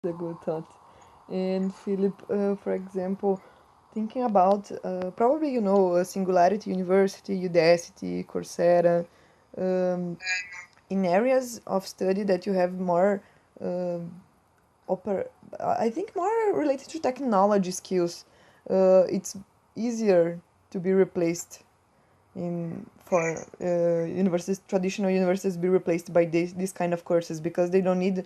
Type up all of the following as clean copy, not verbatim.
a good thought. And Philip, for example, thinking about probably Singularity University, Udacity, Coursera, um, in areas of study that you have more, uh, I think more related to technology skills. It's easier to be replaced in for universities, traditional universities be replaced by this kind of courses because they don't need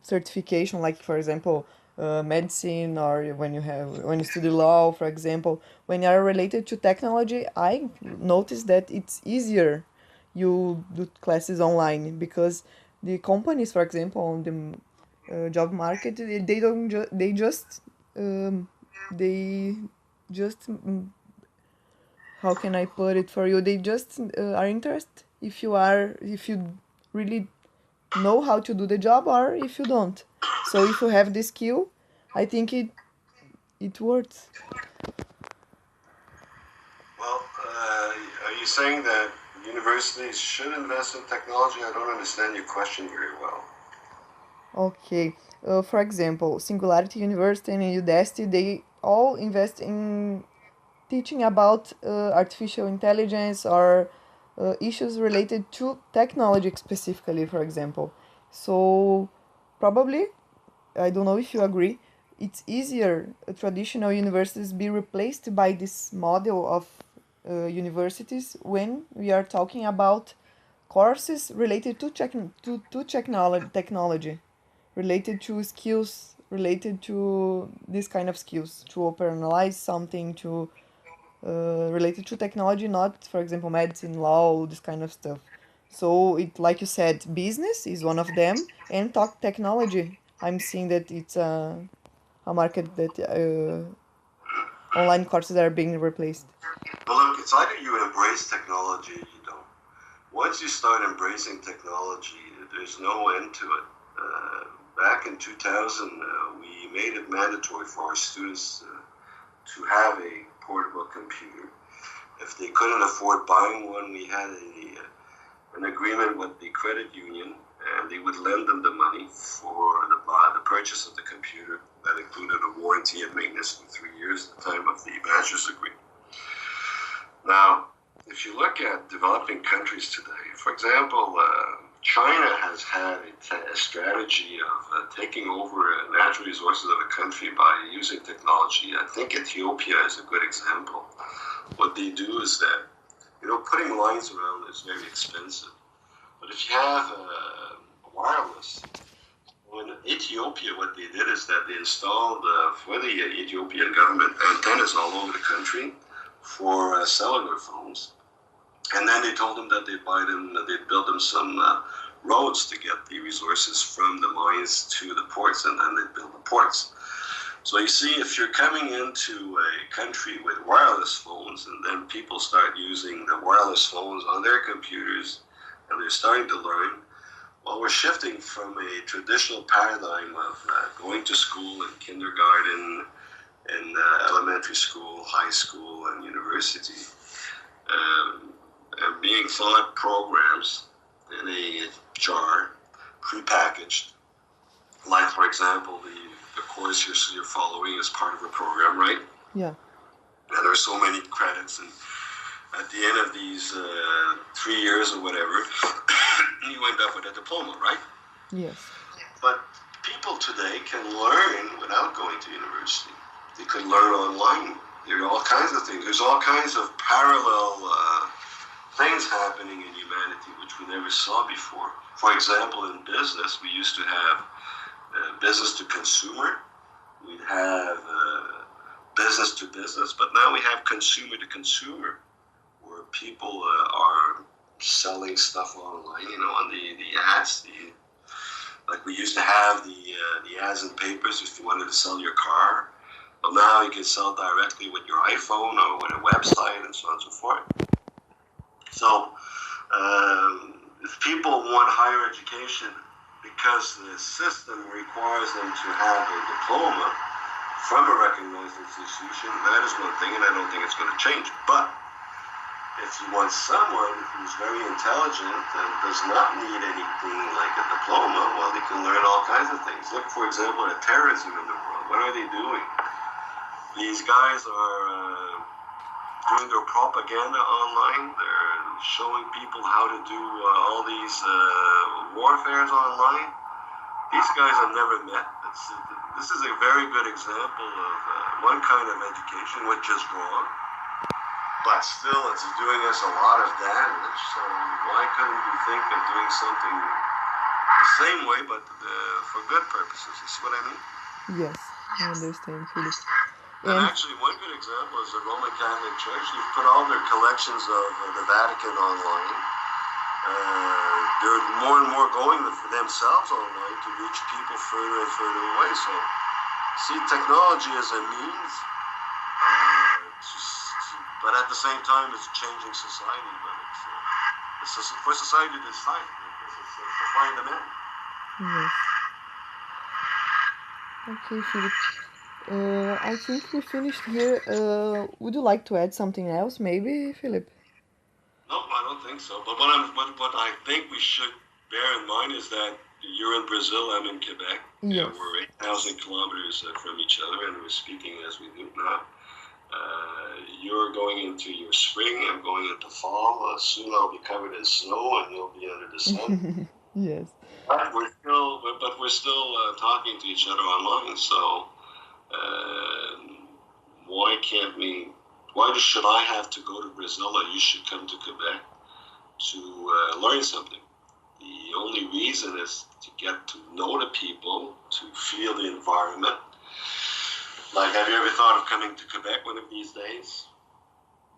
certification, like for example medicine, or when you study law, for example. When you are related to technology, I noticed that it's easier you do classes online because the companies, for example, on the job market, they don't um, they just how can I put it for you? They just are interested if you really know how to do the job or if you don't. So if you have the skill, I think it works. Well, are you saying that universities should invest in technology? I don't understand your question very well. Okay. For example, Singularity University and Udacity, they all invest in teaching about artificial intelligence or issues related to technology specifically, for example. So probably, I don't know if you agree, it's easier traditional universities be replaced by this model of universities when we are talking about courses related to technology, related to skills, related to this kind of skills, to operationalize something, to related to technology, not, for example, medicine, law, this kind of stuff. So it, like you said, business is one of them, and talk technology. I'm seeing that it's a market that online courses are being replaced. But look, it's either you embrace technology or you don't. Once you start embracing technology, there's no end to it. Back in 2000, we made it mandatory for our students to have a portable computer. If they couldn't afford buying one, we had an agreement with the credit union, and they would lend them the money for the purchase of the computer. That included a warranty and maintenance for 3 years at the time of the master's degree. Now, if you look at developing countries today, for example, China has had a strategy of taking over natural resources of a country by using technology. I think Ethiopia is a good example. What they do is that, putting lines around is very expensive. But if you have wireless, well, in Ethiopia, what they did is that they installed for the Ethiopian government antennas all over the country for cellular phones, and then they told them that they'd build them some roads to get the resources from the mines to the ports, and then they'd build the ports. So you see, if you're coming into a country with wireless phones, and then people start using the wireless phones on their computers, and they're starting to learn, well, we're shifting from a traditional paradigm of going to school and kindergarten and elementary school, high school, and university, and being taught programs in a jar, prepackaged. Like, for example, the course you're following is part of a program, right? Yeah. And there's so many credits, and at the end of these 3 years or whatever, you end up with a diploma, right? Yes. But people today can learn without going to university. They could learn online. There are all kinds of things. There's all kinds of parallel things happening in humanity which we never saw before. For example, in business, we used to have business to consumer. We'd have business to business, but now we have consumer to consumer, where people are selling stuff online, on the ads. Like we used to have the ads and papers if you wanted to sell your car. Well, now you can sell directly with your iPhone or with a website and so on and so forth. So if people want higher education because the system requires them to have a diploma from a recognized institution, that is one thing, and I don't think it's going to change. But if you want someone who's very intelligent and does not need anything like a diploma, well, they can learn all kinds of things. Look, for example, at terrorism in the world. What are they doing? These guys are doing their propaganda online. They're showing people how to do all these warfares online. These guys I've never met. This is a very good example of one kind of education, which is wrong. But still, it's doing us a lot of damage. So why couldn't we think of doing something the same way, but for good purposes? You see what I mean? Yes, I understand, Philip. And And actually, one good example is the Roman Catholic Church. They've put all their collections of the Vatican online. They're more and more going for themselves online to reach people further and further away. So, see, technology is a means, but at the same time, it's changing society. But it's for society to decide because it's supply and demand. yes, okay, Philip. I think we finished here. Would you like to add something else, maybe, Philip? No, I don't think so. But what I think we should bear in mind is that you're in Brazil, I'm in Quebec. Yeah, Yes. we're 8,000 kilometers from each other, and we're speaking as we do now. You're going into your spring. I'm going into fall. Soon I'll be covered in snow, and you'll be under the sun. Yes. But we're still talking to each other online. So why can't we? Why should I have to go to Brazil, or you should come to Quebec to learn something? The only reason is to get to know the people, to feel the environment. Like, have you ever thought of coming to Quebec one of these days?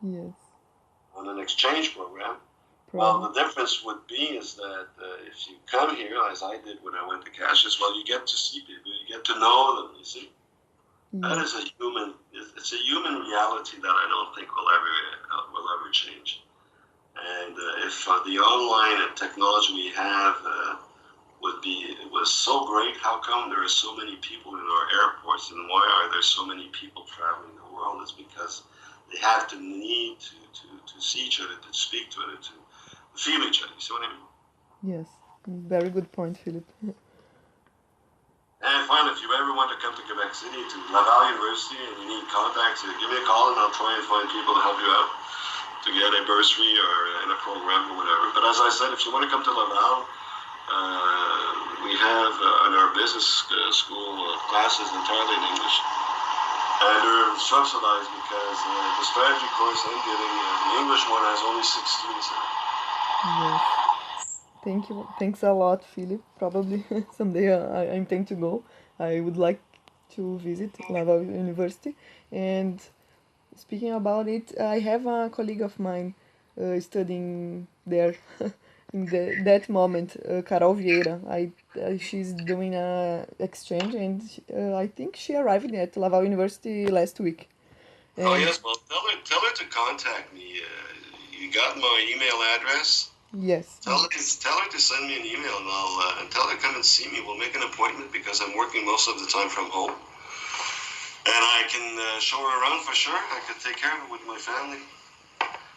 Yes. On an exchange program? Probably. Well, the difference would be is that if you come here, as I did when I went to Cassius, well, you get to see people, you get to know them, you see? That is it's a human reality that I don't think will ever change. And if the online and technology we have was so great, how come there are so many people in our airports, and why are there so many people traveling the world? It's because they have to need to see each other, to speak to each other, to feel each other. You see what I mean? Yes. Very good point, Philip. And finally, if you ever want to come to Quebec City, to Laval University, and you need contacts, give me a call and I'll try and find people to help you out to get a bursary or in a program or whatever. But as I said, if you want to come to Laval, we have in our business school classes entirely in English. And they're subsidized because the strategy course I'm giving, the English one has only 6 students in it. Yes. Thank you. Thanks a lot, Philip. Probably someday I intend to go. I would like to visit Laval University. And speaking about it, I have a colleague of mine studying there in that moment, Carol Vieira. She's doing a exchange, and I think she arrived at Laval University last week. Oh And yes, well tell her to contact me. You got my email address. yes, Tell her to send me an email, and I'll tell her to come and see me. We'll make an appointment because I'm working most of the time from home, and I can show her around for sure. I could take care of it with my family.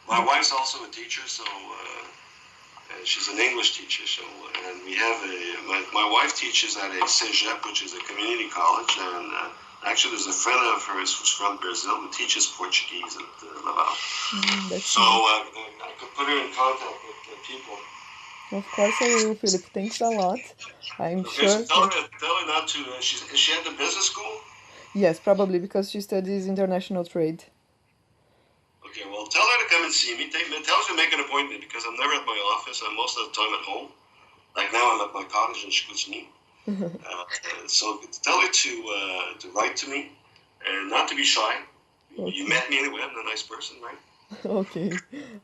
My wife's also a teacher, so she's an English teacher. So and we have my wife teaches at a Cégep, which is a community college, and actually there's a friend of hers who's from Brazil who teaches Portuguese at Laval. So I could put her in contact with people. Of course I will, Philip. Thanks a lot. I'm Okay, sure. so tell her not to. Is she at the business school? Yes, probably because she studies international trade. Okay, well, tell her to come and see me. Tell her to make an appointment because I'm never at my office. I'm most of the time at home. Like now, I'm at my cottage in Chicoutimi. So tell her to write to me and not to be shy. Okay. You met me anyway. I'm a nice person, right? Okay,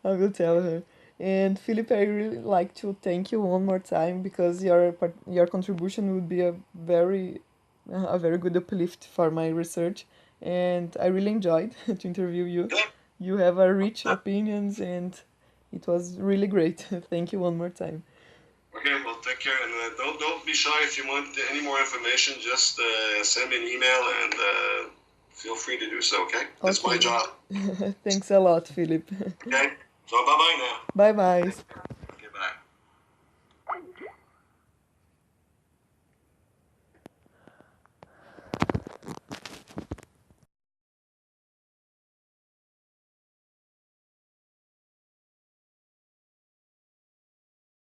I will tell her. And Philip, I really like to thank you one more time because your contribution would be a very good uplift for my research, and I really enjoyed to interview you. Good. You have a rich opinions, and it was really great. Thank you one more time. Okay, well, take care, and don't be shy. If you want any more information, just send me an email, and feel free to do so. Okay, that's my job. Thanks a lot, Philip. Okay. So bye bye now. Bye bye.